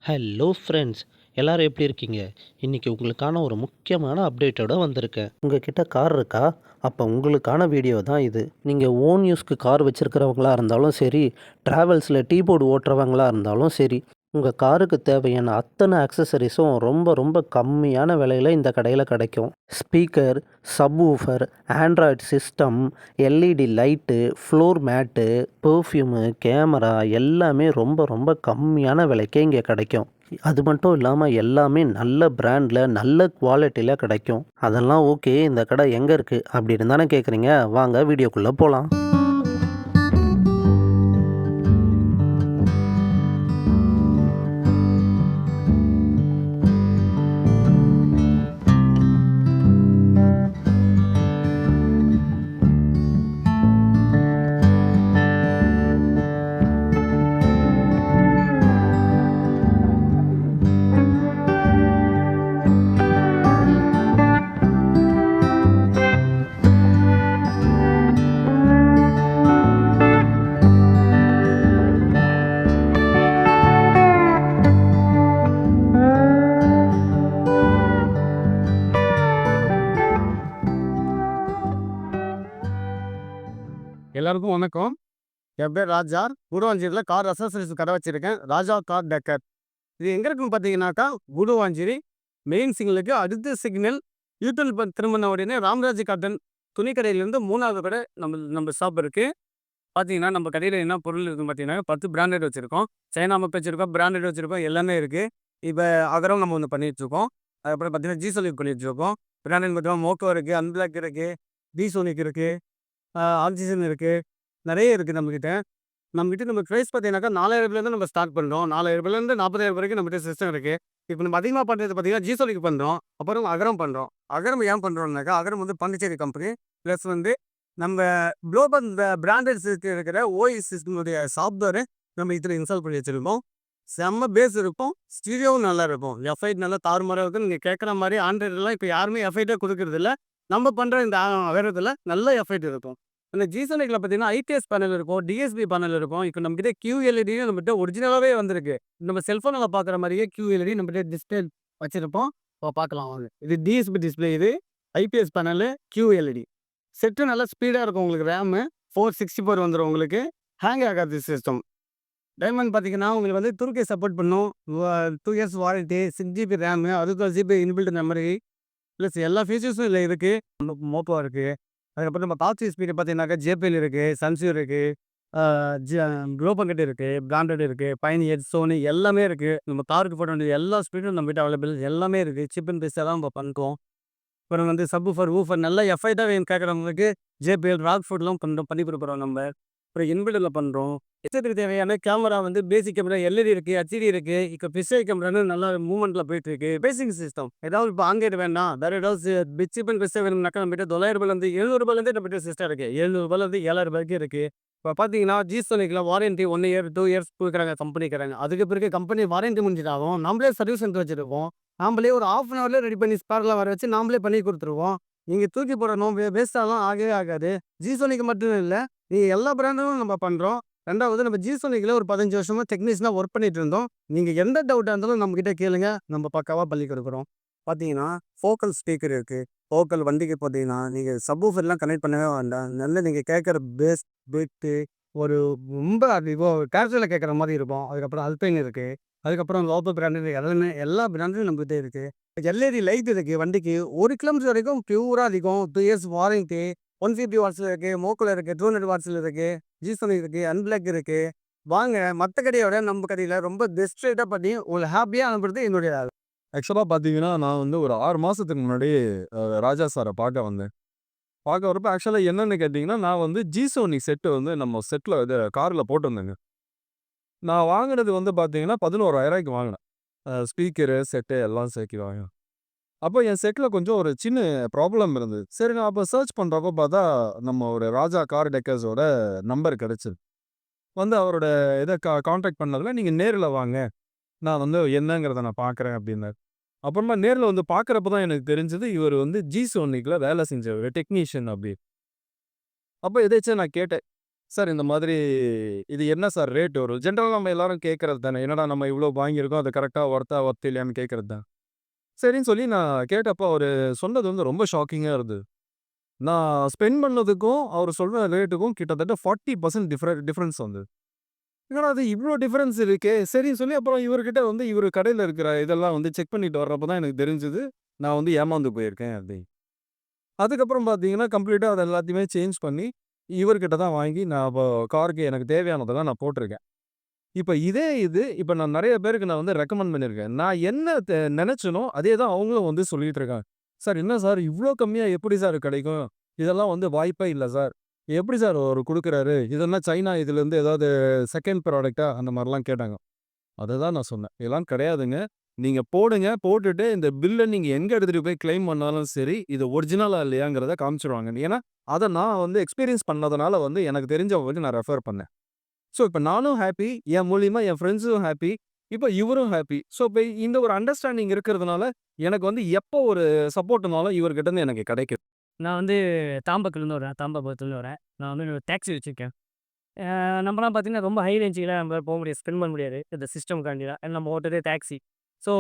Hello friends! எல்லாரும் எப்படி இருக்கீங்க? இன்னைக்கு உங்களுக்கான ஒரு முக்கியமான அப்டேட்டோட வந்திருக்கேன். உங்ககிட்ட கார் இருக்கா? அப்ப உங்களுக்கான வீடியோ தான் இது. நீங்க ஓன் யூஸ்க்கு கார் வச்சிருக்கிறவங்களா இருந்தாலும் சரி, டிராவல்ஸ்ல டீ போர்டு ஓட்டுறவங்களா இருந்தாலும் சரி, உங்க காருக்கு தேவையான அத்தனை ஆக்சஸரீஸும் ரொம்ப ரொம்ப கம்மியான விலையில இந்த கடையில கிடைக்கும். Speaker, subwoofer, android system, LED light, floor mat, perfume, camera எல்லாமே ரொம்ப ரொம்ப கம்மியான விலைக்கே இங்கே கிடைக்கும். அது மட்டும் இல்லாம எல்லாமே நல்ல பிராண்ட்ல, நல்ல குவாலிட்டில கிடைக்கும். அதெல்லாம் ஓகே. இந்த கடை எங்க இருக்கு? அப்படின்னு தானே கேட்குறீங்க? வாங்க வீடியோக்குள்ள போலாம். எல்லாருக்கும் வணக்கம். என் பேர் ராஜா. குடுவாஞ்சேரியில கார் அக்சஸரீஸ் கடை வச்சிருக்கேன். ராஜா கார் டெக்கர். இது எங்க இருக்குன்னு பார்த்தீங்கன்னாக்கா, குடுவாஞ்சேரி மெயின் சிக்னலுக்கு அடுத்த சிக்னல் யூட்டர்ன் திரும்பின உடனே ராமராஜ் காட்டன் துணிக்கடையிலேருந்து 3வது கடை நம்ம ஷாப் இருக்கு. பார்த்தீங்கன்னா, நம்ம கடையில என்ன பொருள் இருக்குன்னு பார்த்தீங்கன்னா, 10 பிராண்டட் வச்சிருக்கோம். சைனா மப் வச்சிருக்கோம், பிராண்டட் வச்சிருக்கோம், எல்லாமே இருக்கு. இப்ப அகரம் நம்ம ஒண்ணு பண்ணிட்டுருக்கோம். அதுக்கப்புறம் பார்த்தீங்கன்னா, ஜி சோலிக் பண்ணிட்டுருக்கோம். பிராண்டட்னு பார்த்தீங்கன்னா, மோக்கோ இருக்கு, அன்பிளாக் இருக்கு, டி சோனிக் இருக்கு, ஆக்சிஜன் இருக்கு. நெறைய இருக்கு நம்மகிட்ட. நம்மகிட்ட நம்ம பிரைஸ் பார்த்தீங்கன்னாக்கா, ரூ. 4000லேருந்து நம்ம ஸ்டார்ட் பண்றோம். ரூ. 4000லேருந்து ரூ. 40,000 வரைக்கும் நம்மகிட்ட சிஸ்டம் இருக்கு. இப்ப நம்ம அதிகமா பண்றது பார்த்தீங்கன்னா, ஜி சோலிக் பண்றோம். அப்புறம் அகரம் பண்றோம். அகரம் ஏன் பண்றோம்னாக்கா, அகரம் வந்து பாண்டிச்சேரி கம்பெனி. பிளஸ் வந்து நம்ம குளோபல் பிராண்டட்ஸ்க்கு இருக்கிற ஓஎசிஸ்னுடைய சாஃப்ட்வேர் நம்ம இதுல இன்ஸ்டால் பண்ணி வச்சிருக்கோம். செம்ம பேஸ் இருக்கும். ஸ்டீரியோவும் நல்லா இருக்கும். எஃப்ஐட் நல்லா தாறுமாறா இருக்கும். நீங்க கேட்குற மாரி ஆண்ட்ராய்டுலாம் இப்ப யாருமே எஃப்ஐட்டே குடுக்குறதில்ல. நம்ம பண்ற இந்த அகரத்துல நல்ல எஃபெக்ட் இருக்கும். இந்த ஜிசோனிக்ல பார்த்தீங்கன்னா, ஐடிஎஸ் பேனல் இருக்கும், டிஎஸ்பி பேனல் இருக்கும். இப்ப நம்மகிட்ட QLEDயும் நம்மகிட்ட ஒரிஜினலாவே வந்திருக்கு. நம்ம செல்ஃபோன்ல பார்க்குற மாரியே QLED நம்மகிட்ட டிஸ்ப்ளே வச்சிருப்போம். இப்ப பார்க்கலாம் வாங்க. இது டிஎஸ்பி டிஸ்ப்ளே இது. IPS panel, QLED. செட்டு நல்லா ஸ்பீடா இருக்கும் உங்களுக்கு ரேமு. 464 வந்துரும் உங்களுக்கு. ஹேங் ஆகாது சிஸ்டம். டைமண்ட் பார்த்தீங்கன்னா, உங்களுக்கு வந்து துருக்கி சப்போர்ட் பண்ணும். 2 years warranty, 6 GB RAM, 64 GB inbuilt memory. Plus எல்லா ஃபீச்சர்ஸும் இதுல இருக்கு. மோப்போ இருக்கு. அதுக்கப்புறம் நம்ம டார்ச் ஸ்பீடு பார்த்தீங்கன்னாக்கா, JBL இருக்கு, Sunseer இருக்கு, ஆ ஜ க்ளோபங்கட் இருக்கு, பிராண்டட் இருக்கு, பயணியர், சோனி எல்லாமே இருக்கு. நம்ம காருக்கு போட வேண்டிய எல்லா ஸ்பீடும் நம்மகிட்ட அவைலபிள் எல்லாமே இருக்கு. சீப் அண்ட் பெஸ்ட்டா தான் நம்ம பண்றோம். அப்புறம் வந்து சப்வூஃபர், வூஃபர் நல்லா எஃப்ஐட்டா வேணும் கேட்குறவங்களுக்கு JBL, ராக்ஃபோர்ட்லாம் பண்ணி குடுக்குறோம் நம்ம. அப்புறம் இன்பில்ட்ல பண்றோம். எஸ்டேட்டுக்கு தேவையான கேமரா வந்து பேசிக் கேமரா எல்இடி இருக்கு, ஹெச்டி இருக்கு. இப்ப பிக்சல் கேமரான்னு நல்லா மூவ்மெண்ட்ல போயிட்டு இருக்கு. பேசிக் சிஸ்டம். ஏதாவது இப்ப ஆண்ட்ராய்டு வேண்டாம், வேற ஏதாவது சீப் அண்ட் பெஸ்ட்டா வேணும்னாக்கா நம்மகிட்ட ரூ. 900லேருந்து ரூ. 700லேருந்தே நம்மகிட்ட சிஸ்டம் இருக்கு. ரூ. 700லேருந்து ரூ. 7,000 வரைக்கும் இருக்கு. இப்ப பார்த்தீங்கன்னா, ஜிசோனிக்ல வாரண்டி 1 இயர், 2 இயர்ஸ் குடுக்குறாங்க கம்பெனிக்காரங்க. அதுக்கு பிறகு கம்பெனி வாரண்டி முடிஞ்சிட்டாலும் நம்மளே சர்வீஸ் சென்டர் வச்சிருக்கோம். நாமளே ஒரு 1/2 அன் ஹவர்ல ரெடி பண்ணி ஸ்பேர்லாம் வர வச்சு நாமளே பண்ணி குடுத்துருவோம். நீங்க தூக்கி போடணும், வேஸ்ட்டாலாம் ஆகவே ஆகாது. ஜிசோனிக் மட்டும் இல்ல, நீங்க எல்லா பிராண்டும் நம்ம பண்றோம். 2வது நம்ம ஜிசோனிக்ல ஒரு 15 வருஷமா டெக்னீஷியனா ஒர்க் பண்ணிட்டு இருந்தோம். நீங்க எந்த டவுட்டா இருந்தாலும் நம்மகிட்ட கேளுங்க. நம்ம பக்காவா பண்ணி குடுக்குறோம். பார்த்தீங்கன்னா, ஃபோக்கல் ஸ்பீக்கர் இருக்கு. ஃபோக்கல் வண்டிக்கு பார்த்தீங்கன்னா, நீங்க சப்வூஃபர்லாம் கனெக்ட் பண்ணவே வேண்டாம். நல்ல நீங்க கேட்குற பேஸ், பிட்டு ஒரு ரொம்ப இப்போ கேஷுவலா கேட்குற மாரி இருக்கும். அதுக்கப்புறம் அல்பைன் இருக்கு. அதுக்கப்புறம் லோக்கல் பிராண்டட் எல்லாமே எல்லா பிராண்டும் நம்மகிட்ட இருக்கு. எல்இடி லைட் இருக்கு வண்டிக்கு. 1 கிலோமீட்டர் வரைக்கும் பியூரா அதிகம். 2 இயர்ஸ் வாரண்டி. 150 வாட்ஸ்ல இருக்கு, மோக்கோல இருக்கு, 200 வாட்ஸ்ல இருக்கு, ஜிசோனிக் இருக்கு, அன்பிளாக் இருக்கு. வாங்க மத்த கடைய விட நம்ம கடையில ரொம்ப பெஸ்ட் ரேட்டா பண்ணி உங்கள ஹேப்பியா அனுப்புறது என்னுடைய வேலை. ஆக்சுவலா பார்த்தீங்கன்னா, நான் வந்து ஒரு 6 மாசத்துக்கு முன்னாடி ராஜா சார பார்க்க வந்தேன். பார்க்க வரப்ப ஆக்சுவலா என்னன்னு கேட்டீங்கன்னா, நான் வந்து ஜி-சோனி செட் வந்து நம்ம செட்ல கார்ல போட்டிருந்தேங்க. நான் வாங்குனது வந்து பார்த்தீங்கன்னா, ரூ. 11,000க்கு வாங்குனேன். ஸ்பீக்கரு, செட்டு எல்லாம் சேர்த்து வாங்குனேன். அப்போ என் செட்ல கொஞ்சம் ஒரு சின்ன ப்ராப்ளம் இருந்தது. சரி நான் அப்ப சர்ச் பண்றப்போ பார்த்தா, நம்ம ஒரு ராஜா கார் டெக்கர்ஸோட நம்பர் கிடைச்சது. வந்து அவரோட இத கான்டாக்ட் பண்ணதுல, "நீங்க நேர்ல வாங்க. நான் வந்து என்னங்கிறத நான் பார்க்குறேன்" அப்டின்னாரு. அப்புறமா நேர்ல வந்து பார்க்குறப்ப தான் எனக்கு தெரிஞ்சது, இவரு வந்து ஜி சோனிக்ல வேலை செஞ்சவரு. டெக்னீஷியன் அப்டி. அப்ப எதேர்ச்சியா நான் கேட்டேன். சார் இந்த மாதிரி இது என்ன சார் ரேட் வரும்? ஜென்ரலா நம்ம எல்லாரும் கேட்கறது தானே. என்னடா நம்ம இவ்ளோ வாங்கியிருக்கோம். அது கரெக்ட்டா ஒர்த்தா இல்லையான்னு கேட்கறது தான். சரின்னு சொல்லி நான் கேட்டப்போ அவரு சொன்னது வந்து ரொம்ப ஷாக்கிங்கா இருந்தது. நான் ஸ்பெண்ட் பண்ணதுக்கும், அவரு சொல்ற ரேட்டுக்கும் கிட்டத்தட்ட 40% டிஃபரன்ஸ் வந்தது. என்னடா இது இவ்ளோ டிஃபரன்ஸ் இருக்கே! சரின்னு சொல்லி அப்புறம் இவர்கிட்ட வந்து இவரு கடையில இருக்கிற இதெல்லாம் வந்து செக் பண்ணிட்டு வர்றப்ப தான் எனக்கு தெரிஞ்சது. நான் வந்து ஏமாந்து போயிருக்கேன் அப்படின்னு. அதுக்கப்புறம் பார்த்தீங்கன்னா, கம்ப்ளீட்டா அத எல்லாத்தையுமே சேஞ்ச் பண்ணி, இவர்கிட்ட தான் வாங்கி நான் இப்போ காருக்கு எனக்கு தேவையானதெல்லாம் நான் போட்டிருக்கேன். இப்ப இதே இது இப்ப நான் நெறைய பேருக்கு நான் வந்து ரெக்கமெண்ட் பண்ணியிருக்கேன். நான் என்ன நெனச்சேனோ, அதே தான் அவங்களும் வந்து சொல்லிட்டு இருக்காங்க. "சார் என்ன சார் இவ்ளோ கம்மியா எப்படி சார் கிடைக்கும்? இதெல்லாம் வந்து வாய்ப்பே இல்ல சார். எப்படி சார் அவரு குடுக்குறாரு? இது என்ன சைனா இதுலருந்து ஏதாவது செகண்ட் ப்ராடக்ட்டா?" அந்த மாரிலாம் கேட்டாங்க. அததான் நான் சொன்னேன். இதெல்லாம் கிடையாதுங்க. நீங்க போடுங்க. போட்டுட்டு இந்த பில்ல நீங்க எங்க எடுத்துட்டு போய் கிளைம் பண்ணாலும் சரி, இது ஒரிஜினலா இல்லையாங்கிறத காமிச்சுருவாங்க. ஏன்னா, அத நான் வந்து எக்ஸ்பீரியன்ஸ் பண்ணதுனால வந்து எனக்கு தெரிஞ்சவங்களுக்கு நான் ரெஃபர் பண்ணேன். ஸோ, இப்ப நானும் ஹேப்பி. என் மூலியமா என் ஃப்ரெண்ட்ஸும் ஹேப்பி. இப்ப இவரும் ஹேப்பி. ஸோ, இப்ப இந்த ஒரு அண்டர்ஸ்டாண்டிங் இருக்கிறதுனால, எனக்கு வந்து எப்போ ஒரு சப்போர்ட்னாலும் இவர்கிட்ட இருந்து எனக்கு கிடைக்குது. நான் வந்து தாம்பரத்துலேருந்து வரேன். தாம்பரத்துலேருந்து வரேன். நான் வந்து ஒரு டாக்ஸி வச்சிருக்கேன். நம்மலாம் பார்த்தீங்கன்னா, ரொம்ப ஹை ரேஞ்சுக்குலாம் நம்மளால போ முடியாது. ஸ்பெண்ட் பண்ண முடியாது. இந்த சிஸ்டம்காண்டிலாம். ஏன்னா நம்ம ஓட்டுறதே டாக்ஸி. ஸோ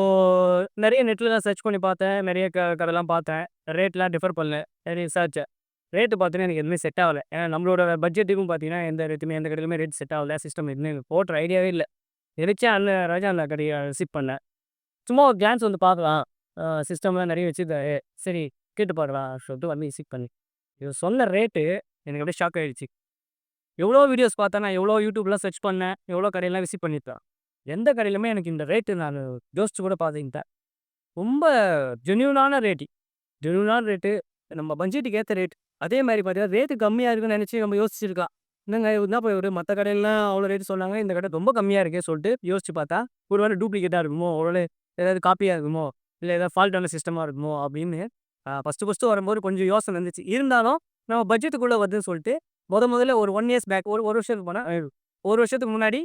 நெறைய நெட்லலாம் சர்ச் பண்ணி பார்த்தேன். நெறைய கடைலாம் பார்த்தேன். ரேட்லாம் டிஃபர் பண்ணேன். நெறைய விசாரிச்சேன். ரேட்டு பார்த்தீங்கன்னா, எனக்கு எதுவுமே செட் ஆகல. ஏன்னா நம்மளோட பட்ஜெட்டுக்கும் பார்த்தீங்கன்னா, எந்த கடையிலுமே ரேட் செட் ஆகல. சிஸ்டம் எதுவுமே எனக்கு போடுற ஐடியாவே இல்ல. எதேர்ச்சியா ராஜா அண்ணா கடைய விசிட் பண்ணேன். சும்மா ஒரு கிளான்ஸ் வந்து பார்க்கலாம். சிஸ்டம்லாம் நெறைய வச்சிருந்தாரு. சரி கேட்டு பார்க்கலாம் சொல்லிட்டு வந்து விசிட் பண்ணேன். இவர் சொன்ன ரேட்டு எனக்கு அப்படியே ஷாக் ஆயிடுச்சு. எவ்வளோ வீடியோஸ் பார்த்தேன். நான் எவ்வளோ யூடியூப்லாம் சர்ச் பண்ணேன். எவ்வளோ கடையெல்லாம் விசிட் பண்ணியிருப்பேன். எந்த கடையிலுமே எனக்கு இந்த ரேட்டு நானு யோசிச்சு கூட பார்த்ததில்ல. ரொம்ப ஜென்யூனான ரேட்டு. ஜென்யூனான ரேட்டு. நம்ம பட்ஜெட்டுக்கு ஏத்த ரேட். அதே மாரி பார்த்தீங்கன்னா, ரேட்டு கம்மியா இருக்குன்னு நெனச்சு நம்ம யோசிச்சிருக்கலாம். என்னங்க என்னப்பா இவரு மத்த கடையெல்லாம் அவ்வளோ ரேட் சொன்னாங்க. இந்த கடை ரொம்ப கம்மியா இருக்கே சொல்லிட்டு யோசிச்சு பார்த்தா, ஒரு வேளை டூப்ளிகேட்டா இருக்குமோ? ஒருவேளை ஏதாவது காப்பியா இருக்குமோ? இல்ல ஏதாவது ஃபால்ட்டான சிஸ்டமா இருக்குமோ? அப்படின்னு ஃபர்ஸ்ட்டு வரும்போது கொஞ்சம் யோசனை இருந்துச்சு. இருந்தாலும் நம்ம பட்ஜெட்டுக்குள்ள வருதுன்னு சொல்லிட்டு, முதல்ல ஒரு 1 இயர்ஸ் பேக் ஒரு 1 வருஷத்துக்கு போனா 1 வருஷத்துக்கு முன்னாடி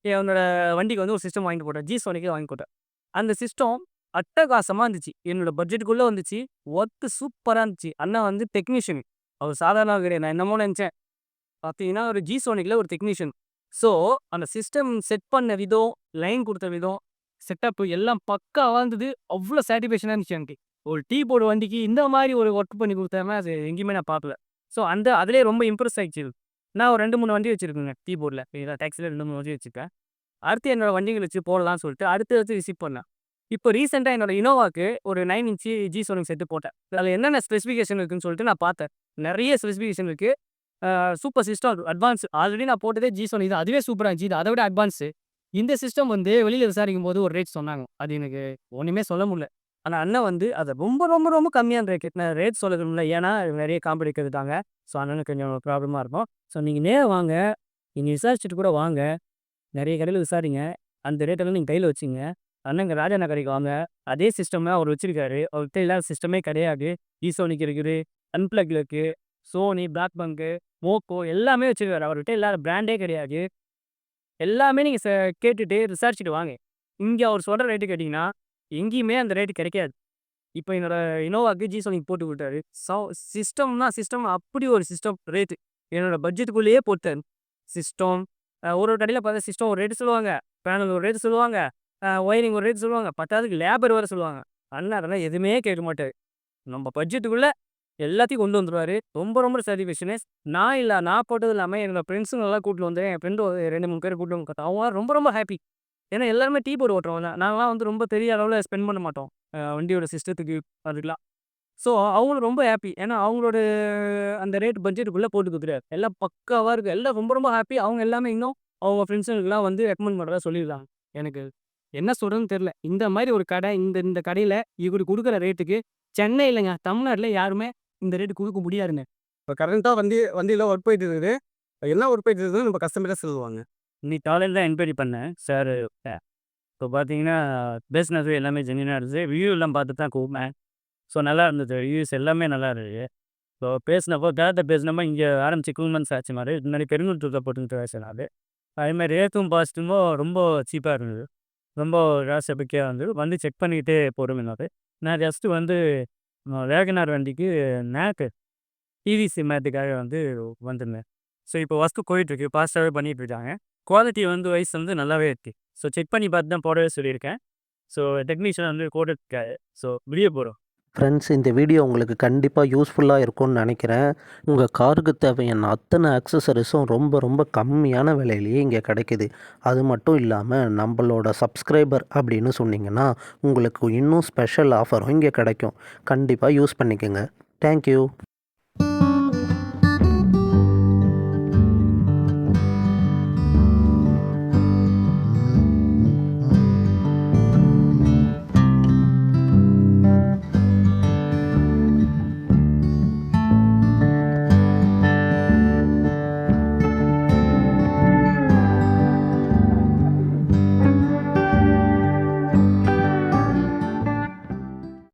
என்னோட வண்டிக்கு வந்து ஒரு சிஸ்டம் வாங்கிட்டு போட்டேன். G-Sonicயே வாங்கி போட்டேன். அந்த சிஸ்டம் அட்டகாசமா இருந்துச்சு. என்னோட பட்ஜெட்டுக்குள்ள வந்துச்சு. ஒர்க் சூப்பரா இருந்துச்சு. அண்ணா வந்து டெக்னீஷியன். அவர் சாதாரண ஆள் கிடையாது. நான் என்னமோ நெனச்சேன். பார்த்தீங்கன்னா, ஒரு G-Sonicல ஒரு டெக்னீஷியன். ஸோ, அந்த சிஸ்டம் செட் பண்ண விதம், லைன் குடுத்த விதம், செட்டப் எல்லாம் பக்காவா இருந்தது. அவ்ளோ சாட்டிஸ்ஃபேக்ஷனா இருந்துச்சு எனக்கு. ஒரு டீ போர்டு வண்டிக்கு இந்த மாரி ஒரு ஒர்க் பண்ணி குடுத்தாருன்னா, அது எங்கேயுமே நான் பார்க்கல. ஸோ, அதிலேயே ரொம்ப இம்ப்ரெஸ் ஆயிடுச்சு. நான் ஒரு 2, 3 வண்டி வச்சிருக்கேங்க டீ போர்டுல. டாக்ஸில 2, 3 வண்டி வச்சிருக்கேன். அடுத்து என்னோட வண்டிகள வச்சு போடலான்னு சொல்லிட்டு அடுத்து விசிட் பண்ணேன். இப்போ ரீசென்ட்டா என்னோட இனோவாக்கு ஒரு 9 இன்ச் G-Sonic செட் போட்டேன். அதில என்னென்ன ஸ்பெசிஃபிகேஷன் இருக்குன்னு சொல்லிட்டு நான் பார்த்தேன். நெறைய ஸ்பெசிஃபிகேஷன் இருக்கு. Super system advance. ஆல்ரெடி நான் போட்டதே G-Sonic தான். அதுவே சூப்பரா இருந்துச்சு. இது அத விட அட்வான்ஸு. இந்த சிஸ்டம் வந்து வெளியில விசாரிக்கும்போது ஒரு ரேட் சொன்னாங்க. அது எனக்கு ஒண்ணுமே சொல்ல முடியல. ஆனா அண்ணன் வந்து அத ரொம்ப, ரொம்ப, ரொம்ப கம்மியான ரேட் நான் ரேட் சொல்ல விரும்பல. ஏன்னா நெறைய காம்படிட்டர் இருக்காங்க. ஸோ அண்ணனுக்கு கொஞ்சம் ப்ராப்ளமா இருக்கும். ஸோ நீங்க நேரா வாங்க. நீங்க விசாரிச்சுட்டு கூட வாங்க. நெறைய கடையில விசாரிங்க. அந்த ரேட்டெல்லாம் நீங்க கையில வச்சுக்கங்க. அண்ணன் இங்க ராஜா அண்ணா கடைக்கு வாங்க. அதே சிஸ்டம் தான் அவரு வச்சிருக்காரு. அவர்ட்ட இல்லாத சிஸ்டமே கிடையாது. G-Sonic இருக்குது. அன்பிளக் இருக்கு. Sony, BlackBunk, Moco எல்லாமே வச்சிருக்காரு. அவர்கிட்ட இல்லாத பிராண்டே கிடையாது. எல்லாமே நீங்க கேட்டுட்டு விசாரிச்சுட்டு வாங்க. இங்க அவர் சொல்ற ரேட்டு கேட்டீங்கன்னா, எங்கேயுமே அந்த ரேட் கிடைக்காது. இப்ப என்னோட இனோவாக்கு G-Sonic போட்டு குடுத்தாரு. சிஸ்டம்னா சிஸ்டம் அப்படி ஒரு சிஸ்டம் ரேட்டு. என்னோட பட்ஜெட்டுக்குள்ளேயே போட்டாரு. சிஸ்டம் ஒரு கடையில பார்த்தா சிஸ்டம் ஒரு ரேட்டு சொல்லுவாங்க. பேனல் ஒரு ரேட்டு சொல்லுவாங்க. ஒயரிங் ஒரு ரேட்டு சொல்லுவாங்க. பத்தாததுக்கு லேபர் வேற சொல்லுவாங்க. அண்ணன் அதெல்லாம் எதுவுமே கேட்க மாட்டாரு. நம்ம பட்ஜெட்டுக்குள்ள எல்லாத்தையும் கொண்டு வந்துருவாரு. ரொம்ப ரொம்ப சாட்டிஸ்ஃபேக்ஷனு. நான் போட்டது இல்லாம என்னோட ஃப்ரெண்ட்ஸுங்கலாம் கூட்டிட்டு வந்து என் ஃப்ரெண்டு ஒரு 2, 3 பேர கூட்டிட்டு வந்து அவங்கலாம் ரொம்ப ரொம்ப ஹேப்பி. ஏன்னா எல்லாருமே டீ போர்டு ஓட்டுறவங்க தான். நாங்கலாம் வந்து ரொம்ப பெரிய அளவுல ஸ்பெண்ட் பண்ண மாட்டோம். வண்டியோட சிஸ்டத்துக்கு அதுக்கெல்லாம். ஸோ அவங்களும் ரொம்ப ஹேப்பி. ஏன்னா அவங்களோட அந்த ரேட் பட்ஜெட்டுக்குள்ள போட்டு குடுத்துட்டாரு. எல்லாம் பக்காவா இருக்கு. எல்லாம் ரொம்ப ரொம்ப ஹேப்பி. அவங்க எல்லாமே இன்னும் அவங்க ஃப்ரெண்ட்ஸுங்களுக்குலாம் வந்து ரெக்கமெண்ட் பண்றதா சொல்லியிருக்காங்க. எனக்கு என்ன சொல்றதுன்னு தெரியல. இந்த மாரி ஒரு கடை இந்த கடையில இவரு குடுக்குற ரேட்டுக்கு சென்னை இல்லங்க. தமிழ்நாட்டுல யாருமே இந்த ரேட் குடுக்க முடியாதுங்க. இப்ப கரண்ட்டா வண்டியில ஒர்க் போயிட்டு இருக்குது. என்ன ஒர்க் போயிட்டு இருக்குதுன்னு நம்ம கஸ்டமரே சொல்லுவாங்க. இன்னைக்கு காலையில தான் என்கொயரி பண்ணேன். சார் இப்போ பார்த்தீங்கன்னா, பேசினது எல்லாமே ஜென்யூனா இருந்துச்சு. ரிவ்யூலாம் பார்த்துட்டு தான் கூப்பிட்டேன். ஸோ நல்லா இருந்தது. ரிவ்யூஸ் எல்லாமே நல்லா இருந்தது. ஸோ பேசினப்போ டேரக்ட்டா பேசினப்போ இங்கே ஆரம்பிச்சு 2 மந்த்ஸ் ஆச்சு மாரி. முன்னாடி பெருங்குளத்தூர்ல போட்டுக்கிட்டு பேசினாரு. அதேமாரி ரேட்டும் பாசிட்டிவும் ரொம்ப சீப்பா இருந்தது. ரொம்ப ராசியா இருந்தது. வந்து செக் பண்ணிட்டு போறோம்னாரு. நான் ஜஸ்ட்டு வந்து வேகனார் வண்டிக்கு நேக்கு டிவிஎஸ் மேட்டுக்காக வந்து வந்திருந்தேன். ஸோ இப்போ ஒர்க்கு போயிட்டுருக்கு. ஃபாஸ்ட்டாகவே பண்ணிட்டு இருக்காங்க. குவாலிட்டி வந்து வைஸ் வந்து நல்லாவே இருக்குது. ஸோ செக் பண்ணி பார்த்து தான் போடவே சொல்லியிருக்கேன். ஸோ டெக்னீஷியன் வந்து போட்டுருக்காரு. ஸோ வெளியே போகிறோம். ஃப்ரெண்ட்ஸ், இந்த வீடியோ உங்களுக்கு கண்டிப்பாக யூஸ்ஃபுல்லாக இருக்கும்னு நினைக்கிறேன். உங்கள் காருக்கு தேவையான அத்தனை அக்சசரிஸும் ரொம்ப ரொம்ப கம்மியான விலையிலேயே இங்கே கிடைக்குது. அது மட்டும் இல்லாமல் நம்மளோட சப்ஸ்கிரைபர் அப்படின்னு சொன்னீங்கன்னா உங்களுக்கு இன்னும் ஸ்பெஷல் ஆஃபரும் இங்கே கிடைக்கும். கண்டிப்பாக யூஸ் பண்ணிக்கோங்க. தேங்க்யூ.